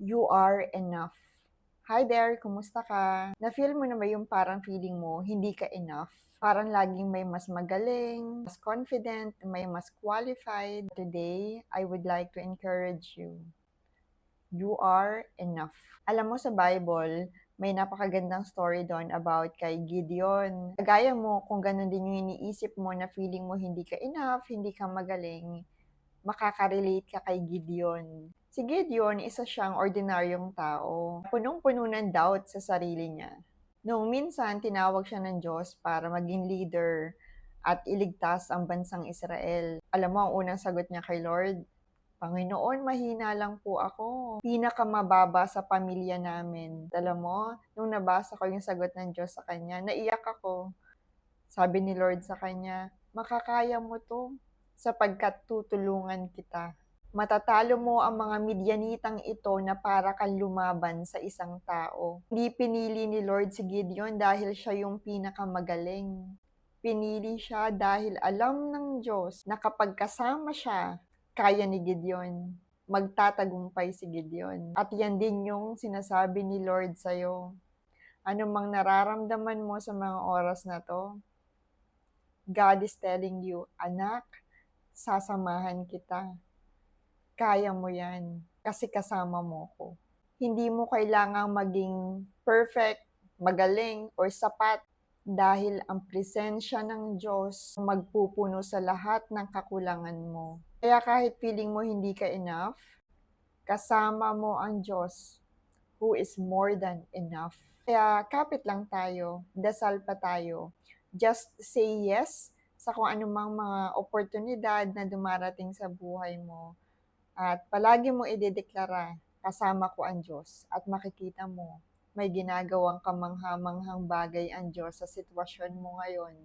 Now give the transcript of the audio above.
You are enough. Hi there, kumusta ka? Na-feel mo na ba yung parang feeling mo hindi ka enough? Parang laging may mas magaling, mas confident, may mas qualified. Today, I would like to encourage you. You are enough. Alam mo sa Bible, may napakagandang story doon about kay Gideon. Gaya mo, kung ganun din yung iniisip mo na feeling mo hindi ka enough, hindi ka magaling, makaka-relate ka kay Gideon. Si Gideon, isa siyang ordinaryong tao, punong-puno ng doubt sa sarili niya. Noong minsan, tinawag siya ng Diyos para maging leader at iligtas ang bansang Israel. Alam mo, ang unang sagot niya kay Lord, Panginoon, mahina lang po ako. Pinakamababa sa pamilya namin. Alam mo, nung nabasa ko yung sagot ng Diyos sa kanya, naiyak ako. Sabi ni Lord sa kanya, makakaya mo to sapagkat tutulungan kita. Matatalo mo ang mga Midyanitang ito na para kang lumaban sa isang tao. Hindi pinili ni Lord si Gideon dahil siya yung pinakamagaling. Pinili siya dahil alam ng Diyos na kapag kasama siya, kaya ni Gideon. Magtatagumpay si Gideon. At yan din yung sinasabi ni Lord sa'yo. Ano mang nararamdaman mo sa mga oras na to, God is telling you, anak, sasamahan kita. Kaya mo yan kasi kasama mo ko. Hindi mo kailangang maging perfect, magaling, or sapat dahil ang presensya ng Diyos magpupuno sa lahat ng kakulangan mo. Kaya kahit feeling mo hindi ka enough, kasama mo ang Diyos who is more than enough. Kaya kapit lang tayo, dasal pa tayo. Just say yes sa kung anumang mga oportunidad na dumarating sa buhay mo. At palagi mo idedeklara, kasama ko ang Diyos at makikita mo, may ginagawang kamangha-manghang bagay ang Diyos sa sitwasyon mo ngayon.